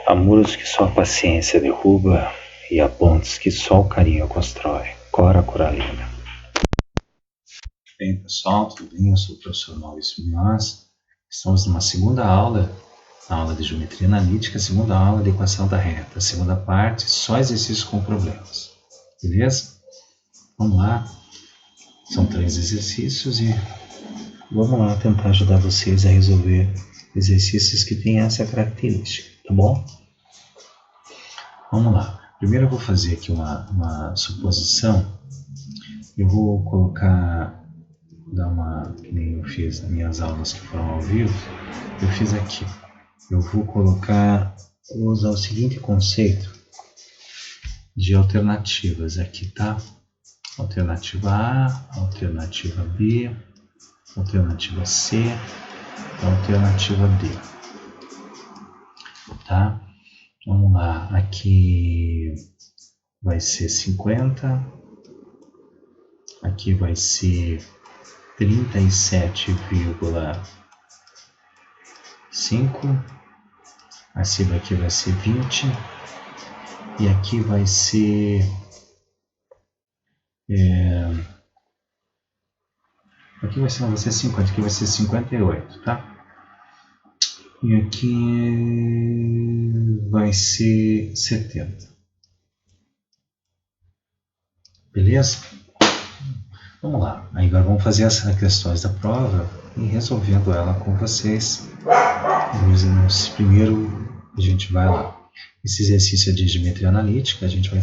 Há muros que só a paciência derruba e há pontes que só o carinho constrói. Cora Coralina. Bem, pessoal, tudo bem? Eu sou o professor Maurício Munhoz. Estamos numa segunda aula, na aula de Geometria Analítica, segunda aula de Equação da Reta. Segunda parte, só exercícios com problemas. Beleza? Vamos lá. São 3 exercícios e vamos lá tentar ajudar vocês a resolver exercícios que têm essa característica, tá bom? Vamos lá. Primeiro eu vou fazer aqui uma suposição. Eu vou colocar, que nem eu fiz nas minhas aulas que foram ao vivo, eu fiz aqui. Eu vou usar o seguinte conceito de alternativas aqui, tá? Alternativa A, alternativa B, alternativa C, alternativa D. Tá? Vamos lá, aqui vai ser 50, aqui vai ser 37,5, acima aqui vai ser 20, e aqui vai ser aqui vai ser 50, aqui vai ser 58, tá? E aqui vai ser 70. Beleza? Vamos lá. Aí agora vamos fazer as questões da prova e resolvendo ela com vocês. Primeiro a gente vai lá. Esse exercício é de geometria analítica, a gente vai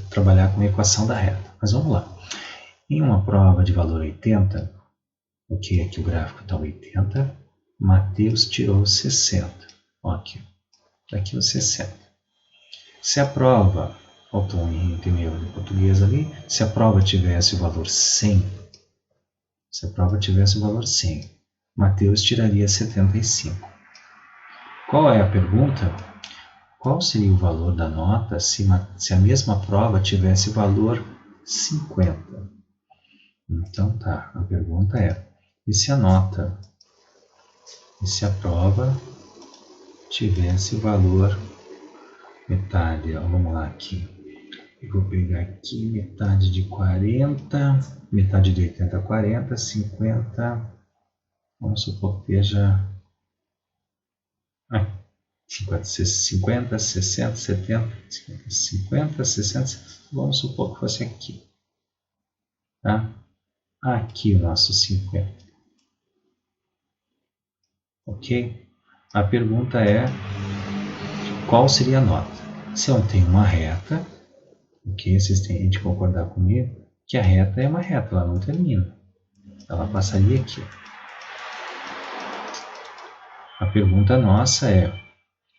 trabalhar com a equação da reta. Mas vamos lá. Em uma prova de valor 80, ok, aqui o gráfico está 80, Mateus tirou 60. Ok, aqui o 60. Se a prova, faltou um erro em português ali, se a prova tivesse o valor 100, Mateus tiraria 75. Qual é a pergunta? Qual seria o valor da nota se a mesma prova tivesse valor 50? Então tá, a pergunta é, e se a prova tivesse valor metade? Ó, vamos lá aqui. Eu vou pegar aqui metade de 40, metade de 80, 40, 50, vamos supor que seja 50, 60, 70, 50, 60, vamos supor que fosse aqui. Tá? Aqui o nosso 50. Ok? A pergunta é, qual seria a nota? Se eu tenho uma reta, ok? Vocês têm de concordar comigo que a reta é uma reta, ela não termina. Ela passaria aqui. A pergunta nossa é,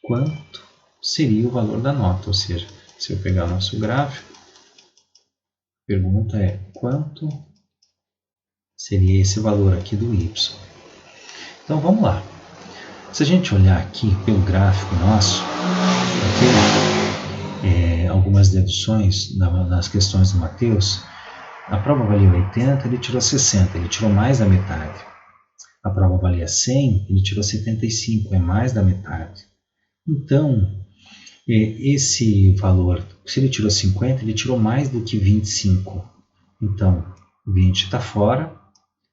quanto seria o valor da nota? Ou seja, se eu pegar o nosso gráfico, a pergunta é, quanto seria esse valor aqui do y? Então vamos lá. Se a gente olhar aqui pelo gráfico nosso, algumas deduções nas questões do Mateus, a prova valia 80, ele tirou 60, ele tirou mais da metade. A prova valia 100, ele tirou 75, é mais da metade. Então, esse valor, se ele tirou 50, ele tirou mais do que 25. Então, 20 está fora,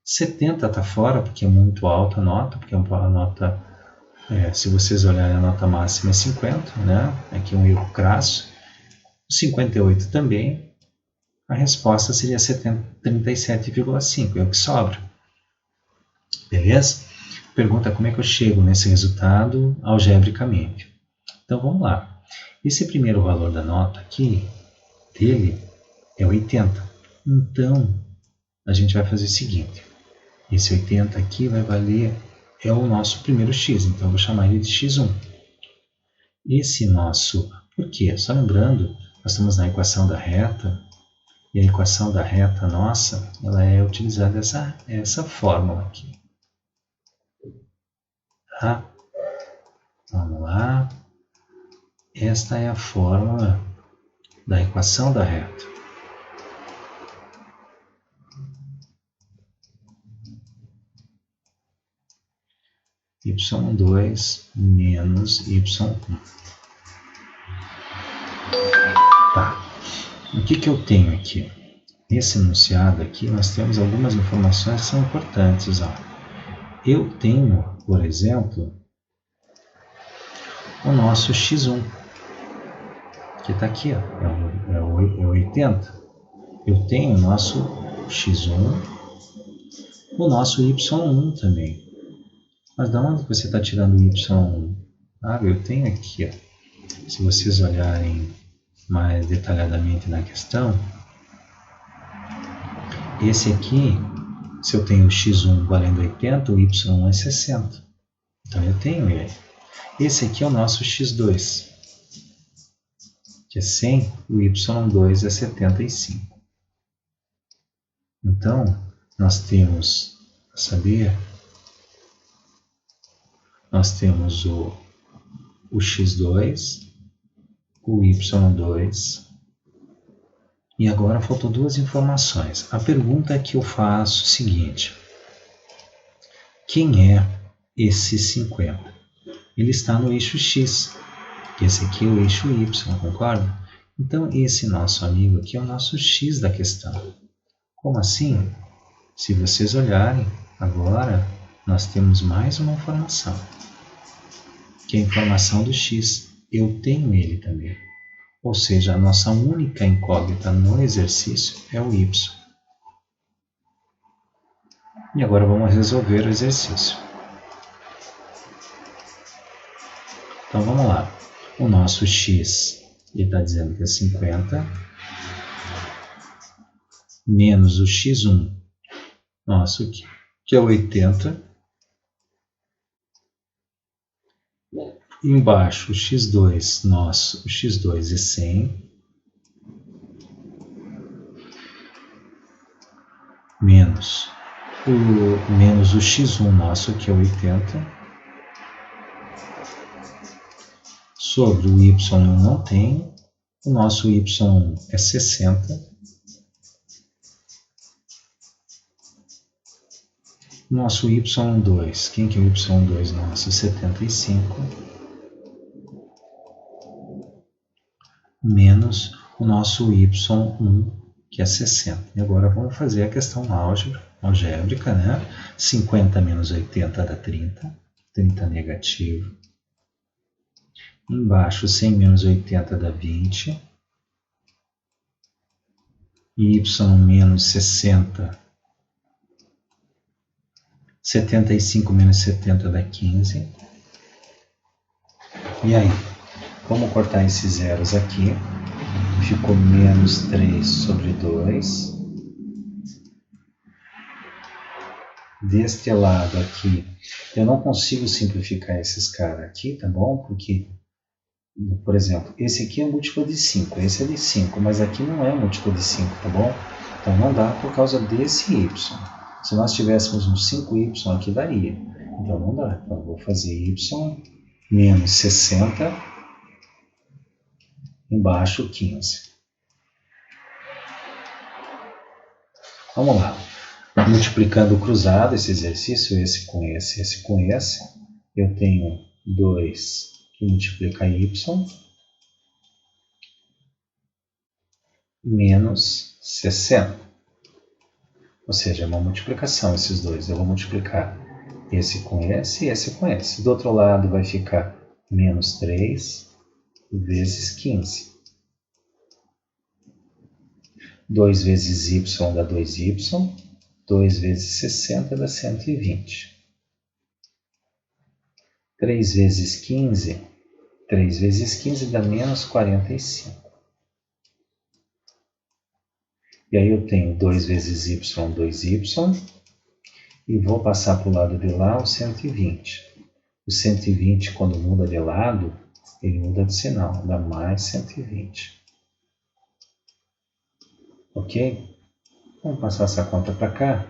70 está fora, porque é muito alta a nota, porque a nota, se vocês olharem, a nota máxima é 50, né? Aqui é um erro crasso. 58 também, a resposta seria 37,5, é o que sobra. Beleza? Pergunta como é que eu chego nesse resultado algebricamente. Então vamos lá. Esse primeiro valor da nota aqui, dele, é 80. Então, a gente vai fazer o seguinte. Esse 80 aqui vai valer, é o nosso primeiro x, então eu vou chamar ele de x1. Esse nosso, por quê? Só lembrando, nós estamos na equação da reta, e a equação da reta nossa, ela é utilizada essa fórmula aqui. Tá? Vamos lá. Esta é a fórmula da equação da reta. y2 menos y1. Tá. O que eu tenho aqui? Nesse enunciado aqui, nós temos algumas informações que são importantes. Ó. Eu tenho, por exemplo, o nosso x1, que está aqui, ó, é o 80. Eu tenho o nosso x1, o nosso y1 também. Mas de onde você está tirando o y1? Ah, eu tenho aqui, ó. Se vocês olharem mais detalhadamente na questão, esse aqui, se eu tenho o x1 valendo 80, o y1 é 60. Então eu tenho ele. Esse aqui é o nosso x2, que é 100, o y2 é 75. Então, nós temos, a saber, nós temos o x2, o y2, e agora faltam duas informações. A pergunta que eu faço é o seguinte: quem é esse 50? Ele está no eixo x, esse aqui é o eixo y, concorda? Então, esse nosso amigo aqui é o nosso x da questão. Como assim? Se vocês olharem, agora nós temos mais uma informação, que é a informação do x. Eu tenho ele também. Ou seja, a nossa única incógnita no exercício é o y. E agora vamos resolver o exercício. Então vamos lá. O nosso x, ele está dizendo que é 50, menos o x1 nosso, que é 80, embaixo o x2 nosso, o x2 é 100, menos o x1 nosso, que é 80, sobre o y eu não tenho, o nosso y1 é 60, nosso y2, quem que é o y2 nosso? 75, menos o nosso y1, que é 60. E agora vamos fazer a questão algébrica, né? 50 menos 80 dá 30, 30 negativo. Embaixo, 100 menos 80 dá 20. Y menos 60, 75 menos 70 dá 15. E aí, vamos cortar esses zeros aqui. Ficou menos 3 sobre 2. Deste lado aqui, eu não consigo simplificar esses caras aqui, tá bom? Porque, por exemplo, esse aqui é múltiplo de 5, esse é de 5, mas aqui não é múltiplo de 5, tá bom? Então não dá por causa desse y. Se nós tivéssemos um 5y aqui, daria. Então não dá. Então eu vou fazer y menos 60, embaixo 15. Vamos lá. Multiplicando o cruzado, esse exercício, esse com esse, eu tenho 2 que multiplica y menos 60. Ou seja, é uma multiplicação esses dois. Eu vou multiplicar esse com esse e esse com esse. Do outro lado vai ficar menos 3 vezes 15. 2 vezes y dá 2y. 2 vezes 60 dá 120. 3 vezes 15 dá menos 45. E aí eu tenho 2 vezes y, 2y. E vou passar para o lado de lá o 120. O 120, quando muda de lado, ele muda de sinal. Dá mais 120. Ok? Vamos passar essa conta para cá.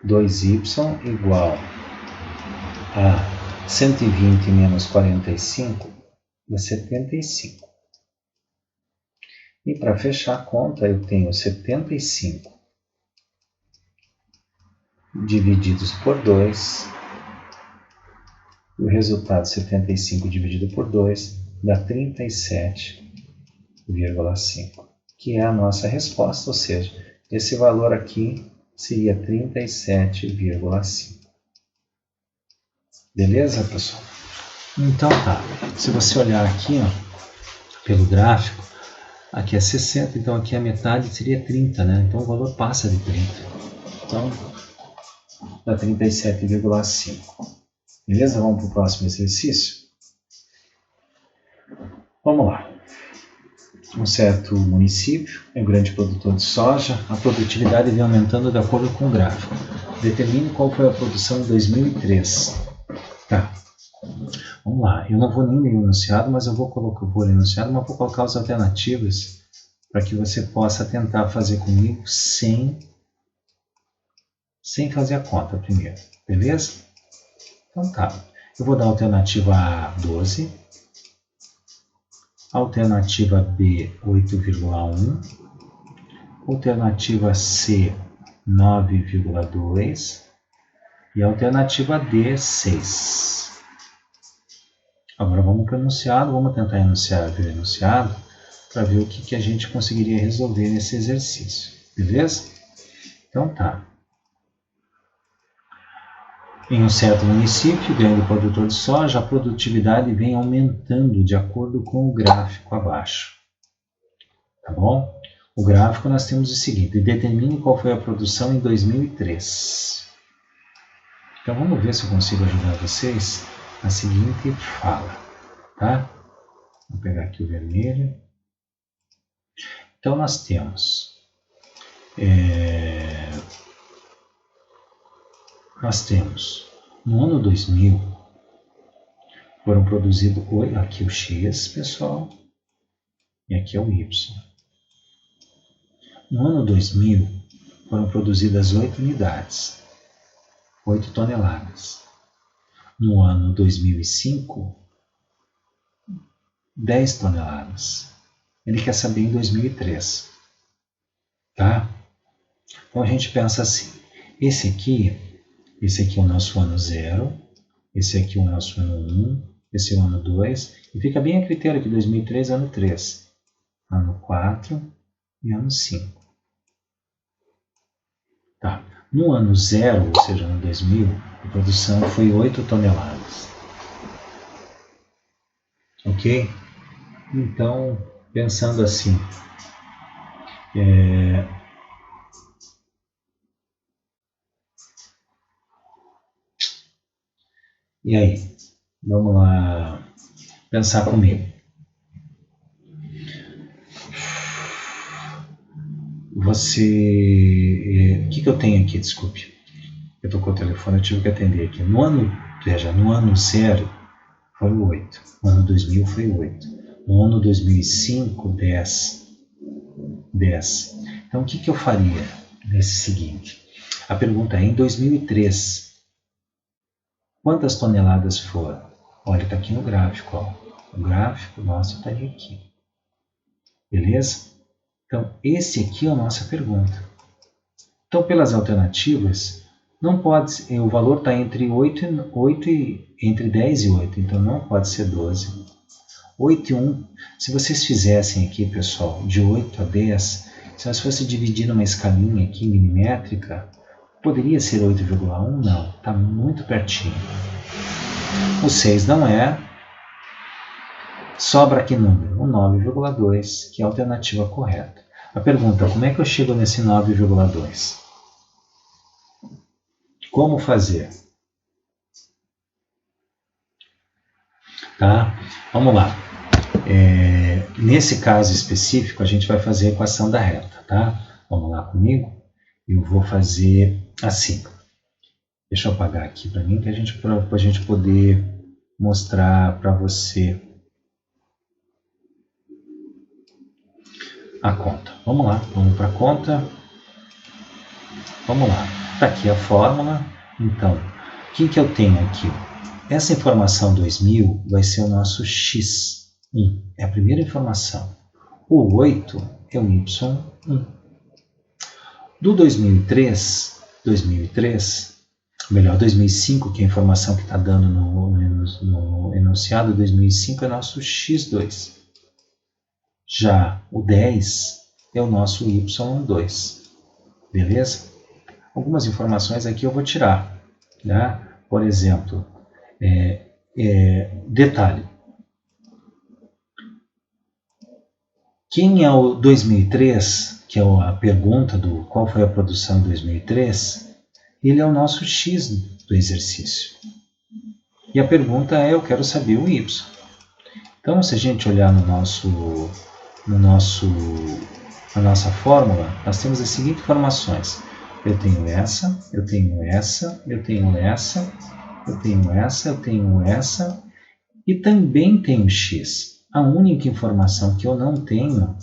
2y igual a 120 menos 45 dá 75. E para fechar a conta, eu tenho 75 divididos por 2. O resultado 75 dividido por 2 dá 37 37,5, que é a nossa resposta, ou seja, esse valor aqui seria 37,5. Beleza, pessoal? Então tá, se você olhar aqui, ó, pelo gráfico, aqui é 60, então aqui a metade seria 30, né? Então o valor passa de 30. Então, dá 37,5. Beleza? Vamos para o próximo exercício? Vamos lá. Um certo município é um grande produtor de soja, a produtividade vem aumentando de acordo com o gráfico. Determine qual foi a produção em 2003. Tá. Vamos lá. Eu não vou nem ler o enunciado, mas eu vou ler o enunciado, mas vou colocar as alternativas para que você possa tentar fazer comigo sem fazer a conta primeiro. Beleza? Então tá. Eu vou dar a alternativa A, 12. Alternativa B, 8,1. Alternativa C, 9,2. E a alternativa D, 6. Agora vamos para o enunciado. Vamos tentar ver o enunciado para ver o que a gente conseguiria resolver nesse exercício. Beleza? Então tá. Em um certo município, grande produtor de soja, a produtividade vem aumentando de acordo com o gráfico abaixo. Tá bom? O gráfico nós temos o seguinte: determine qual foi a produção em 2003. Então vamos ver se eu consigo ajudar vocês na seguinte fala. Tá? Vou pegar aqui o vermelho. Então nós temos... no ano 2000, foram produzidos, aqui o X, pessoal, e aqui é o Y. No ano 2000, foram produzidas 8 unidades, 8 toneladas. No ano 2005, 10 toneladas. Ele quer saber em 2003. Tá? Então a gente pensa assim, esse aqui é o nosso ano 0, esse aqui é o nosso ano 1, esse é o ano 2, e fica bem a critério que 2003 é ano 3, ano 4 e ano 5. Tá. No ano 0, ou seja, no 2000, a produção foi 8 toneladas. Ok? Então, pensando assim, e aí? Vamos lá pensar comigo. O que eu tenho aqui? Desculpe. Eu tocou o telefone, eu tive que atender aqui. No ano 0 foi 8. No ano 2000 foi 8. No ano 2005, 10. Então, o que eu faria nesse seguinte? A pergunta é, em 2003, quantas toneladas foram? Olha, está aqui no gráfico. Ó. O gráfico nosso estaria aqui. Beleza? Então, esse aqui é a nossa pergunta. Então, pelas alternativas, não pode, o valor está entre 10 e 8, então não pode ser 12. 8 e 1, se vocês fizessem aqui, pessoal, de 8 a 10, se nós fosse dividir numa escalinha aqui milimétrica, poderia ser 8,1? Não, está muito pertinho. O 6 não é. Sobra aqui número, o 9,2, que é a alternativa correta. A pergunta, como é que eu chego nesse 9,2? Como fazer? Tá? Vamos lá. Nesse caso específico, a gente vai fazer a equação da reta. Tá? Vamos lá comigo? Eu vou fazer assim. Deixa eu apagar aqui para mim, para a gente poder mostrar para você a conta. Vamos lá, vamos para a conta. Vamos lá. Está aqui a fórmula. Então, o que eu tenho aqui? Essa informação 2000 vai ser o nosso X1. É a primeira informação. O 8 é o Y1. Do 2003, melhor, 2005, que é a informação que está dando no enunciado, 2005 é nosso X2. Já o 10 é o nosso Y2. Beleza? Algumas informações aqui eu vou tirar. Né? Por exemplo, detalhe. Quem é o 2003, que é a pergunta do qual foi a produção em 2003, ele é o nosso X do exercício. E a pergunta é, eu quero saber o Y. Então, se a gente olhar na nossa fórmula, nós temos as seguintes informações. Eu tenho essa, eu tenho essa, eu tenho essa, eu tenho essa, eu tenho essa, e também tenho X. A única informação que eu não tenho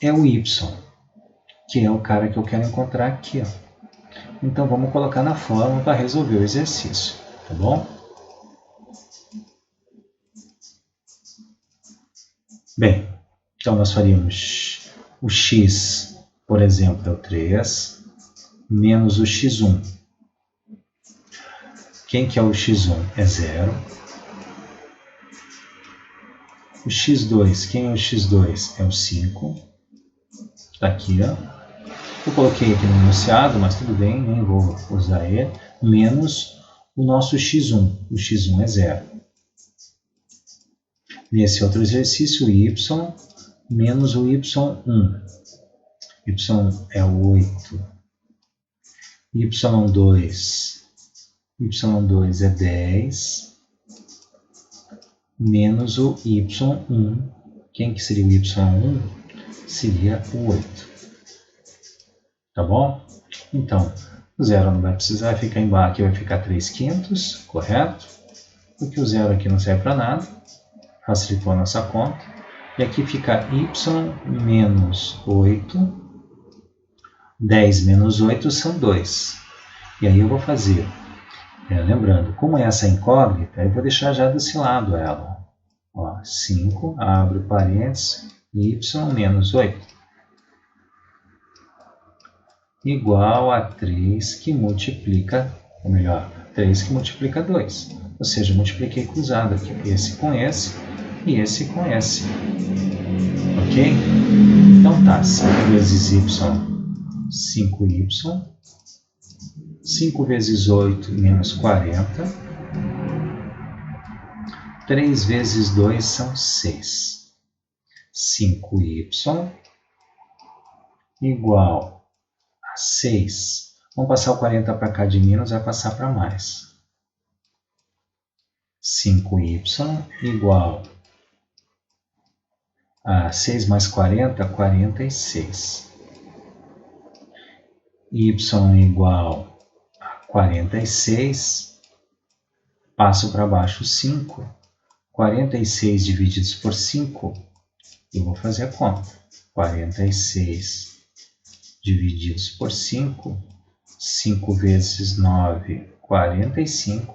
é o Y, que é o cara que eu quero encontrar aqui. Ó. Então, vamos colocar na fórmula para resolver o exercício, tá bom? Bem, então nós faríamos o X, por exemplo, é o 3, menos o X1. Quem que é o X1? É 0. O X2, quem é o X2? É o 5. Está aqui, ó. Eu coloquei aqui no enunciado, mas tudo bem, nem vou usar ele. Menos o nosso X1. O X1 é 0. Nesse outro exercício, o Y menos o Y1. Y é 8. Y2 é 10. Menos o Y1. Quem que seria o Y1? Seria o 8. Tá bom? Então, o 0 não vai precisar, vai ficar embaixo, aqui vai ficar 3/5, correto? Porque o 0 aqui não serve para nada, facilitou a nossa conta. E aqui fica y menos 8, 10 menos 8 são 2. E aí eu vou fazer, lembrando, como essa é incógnita, eu vou deixar já desse lado ela. Ó, 5, abre parênteses, y menos 8. Igual a 3 que multiplica, ou melhor, 3 que multiplica 2. Ou seja, multipliquei cruzado aqui, esse com esse e esse com esse. Ok? Então tá, 5 vezes y, 5y. 5 vezes 8, menos 40. 3 vezes 2 são 6. 5y igual 6. Vamos passar o 40 para cá de menos, vai passar para mais. 5y igual a 6 mais 40, 46. Y igual a 46. Passo para baixo 5. 46 divididos por 5. Eu vou fazer a conta. 46 divididos por 5, 5 vezes 9, 45.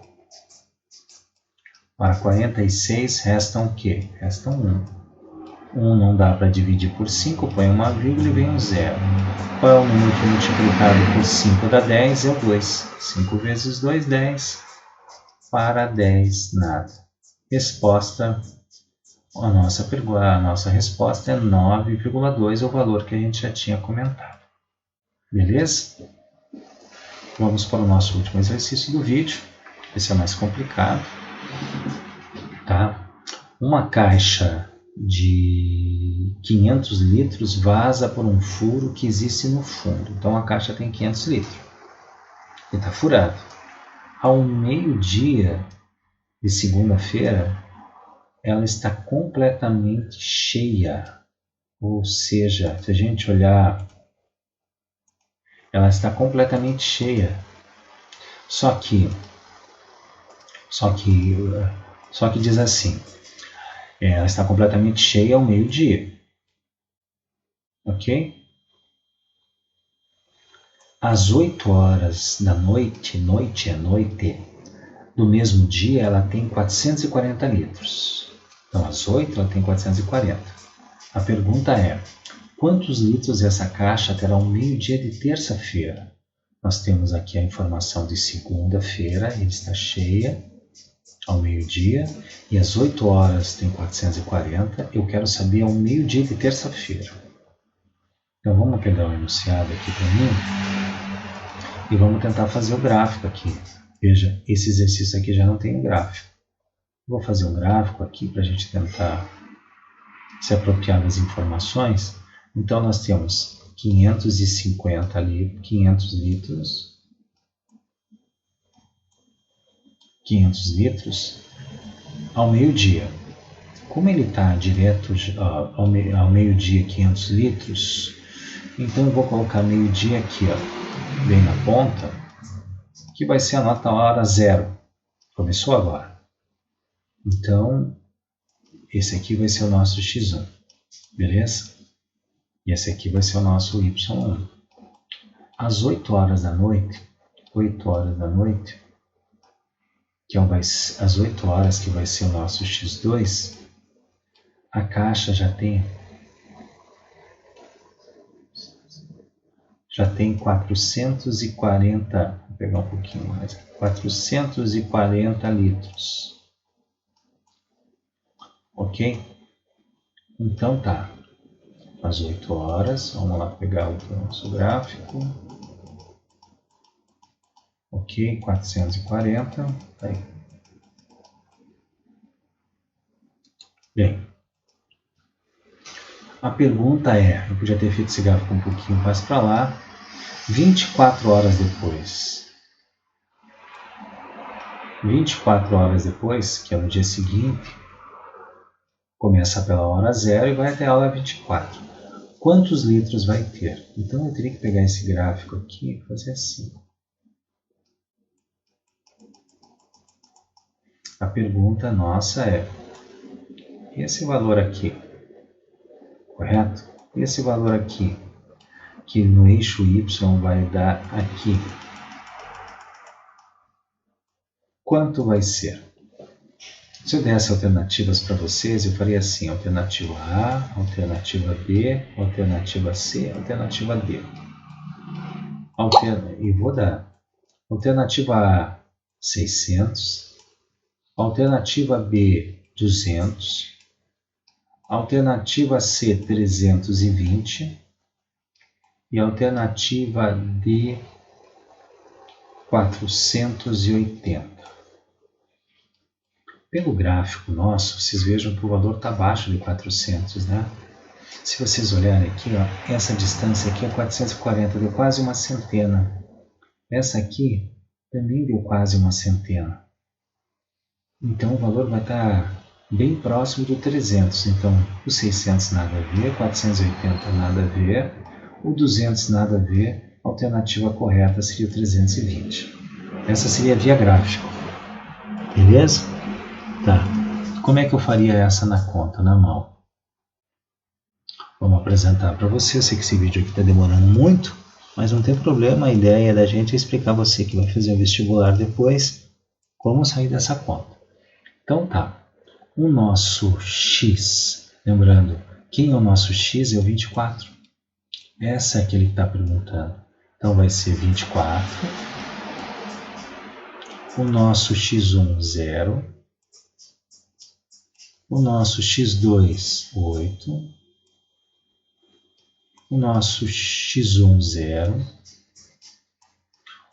Para 46 restam o quê? Restam 1. 1 não dá para dividir por 5, põe uma vírgula e vem um 0. Qual é o número que multiplicado por 5 dá 10? É o 2. 5 vezes 2, 10. Para 10, nada. Resposta, a nossa resposta é 9,2, o valor que a gente já tinha comentado. Beleza? Vamos para o nosso último exercício do vídeo. Esse é mais complicado. Tá? Uma caixa de 500 litros vaza por um furo que existe no fundo. Então a caixa tem 500 litros. E está furado. Ao meio-dia de segunda-feira, ela está completamente cheia. Ou seja, se a gente olhar, ela está completamente cheia. Só que diz assim, ela está completamente cheia ao meio-dia. Ok? Às 8 horas da noite, noite, do mesmo dia, ela tem 440 litros. Então, às 8 ela tem 440. A pergunta é, quantos litros essa caixa terá ao meio-dia de terça-feira? Nós temos aqui a informação de segunda-feira, ele está cheia. ao meio-dia, e às 8 horas tem 440, eu quero saber ao meio-dia de terça-feira. Então vamos pegar o enunciado aqui para mim, e vamos tentar fazer o gráfico aqui. Veja, esse exercício aqui já não tem um gráfico. Vou fazer um gráfico aqui para a gente tentar se apropriar das informações. Então nós temos 550 ali, 500 litros ao meio-dia. Como ele está direto ao meio-dia 500 litros, então eu vou colocar meio-dia aqui, ó, bem na ponta, que vai ser a nota hora zero. Começou agora. Então, esse aqui vai ser o nosso x1, beleza? E esse aqui vai ser o nosso y1. Às 8 horas da noite, que às 8 horas que vai ser o nosso x2, a caixa já tem 440, vou pegar um pouquinho mais, 440 litros. Ok? Então tá, às 8 horas, vamos lá pegar o nosso gráfico. Ok, 440, tá aí. Bem, a pergunta é, eu podia ter feito esse gráfico um pouquinho mais para lá, 24 horas depois. 24 horas depois, que é no dia seguinte, começa pela hora zero e vai até a hora 24. Quantos litros vai ter? Então eu teria que pegar esse gráfico aqui e fazer assim. A pergunta nossa é, esse valor aqui, correto? Esse valor aqui, que no eixo y vai dar aqui, quanto vai ser? Se eu desse alternativas para vocês, eu faria assim, alternativa A, alternativa B, alternativa C, alternativa D. E vou dar alternativa A, 600, alternativa B, 200, alternativa C, 320 e alternativa D, 480. Pelo gráfico nosso, vocês vejam que o valor está abaixo de 400, né? Se vocês olharem aqui, ó, essa distância aqui é 440, deu quase uma centena. Essa aqui também deu quase uma centena. Então o valor vai estar bem próximo do 300. Então o 600 nada a ver, 480 nada a ver, o 200 nada a ver, a alternativa correta seria o 320. Essa seria a via gráfica. Beleza? Tá. Como é que eu faria essa na conta, na mão? Vamos apresentar para você. Eu sei que esse vídeo aqui está demorando muito, mas não tem problema. A ideia da gente é explicar a você que vai fazer o vestibular depois como sair dessa conta. Então tá. O nosso x, lembrando, quem é o nosso x é o 24. Essa é que ele está perguntando. Então vai ser 24. O nosso x1, 0. O nosso x2, 8. O nosso x1, 0.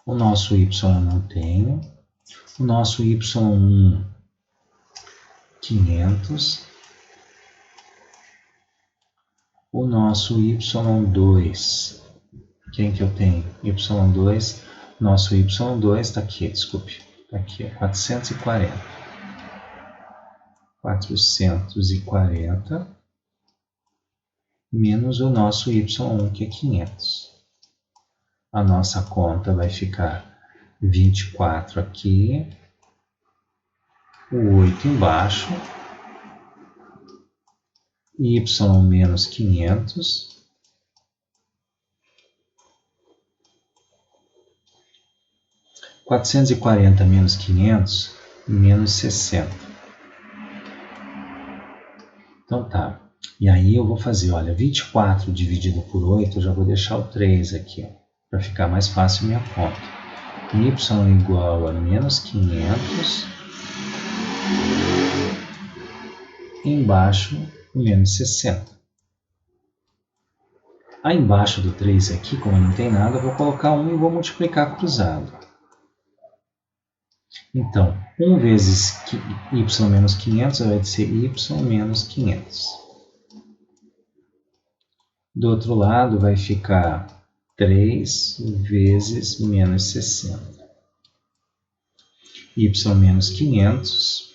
O nosso y não tenho. O nosso y1, 500. O nosso y2, quem que eu tenho? y2, nosso y2 está aqui, desculpe. Está aqui, é 440. 440 menos o nosso y1, que é 500. A nossa conta vai ficar 24 aqui, o 8 embaixo, y menos 500, (440 menos 500) menos 60. Então tá, e aí eu vou fazer, olha, 24 dividido por 8, eu já vou deixar o 3 aqui, para ficar mais fácil minha conta. Y igual a menos 500 Embaixo, o menos 60. Aí embaixo do 3 aqui, como não tem nada, eu vou colocar 1 e vou multiplicar cruzado. Então, 1 vezes y menos 500 vai ser y menos 500. Do outro lado vai ficar 3 vezes menos 60. Y menos 500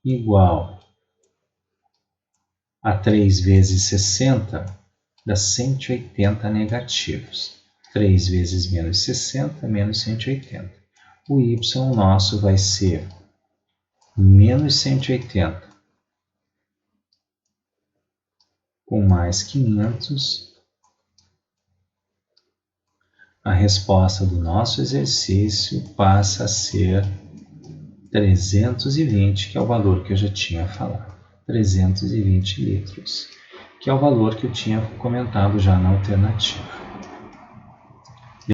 igual a 3 vezes 60 dá 180 negativos. 3 vezes menos 60 menos 180. O y nosso vai ser menos 180 com mais 500. A resposta do nosso exercício passa a ser 320, que é o valor que eu já tinha falado. 320 litros, que é o valor que eu tinha comentado já na alternativa.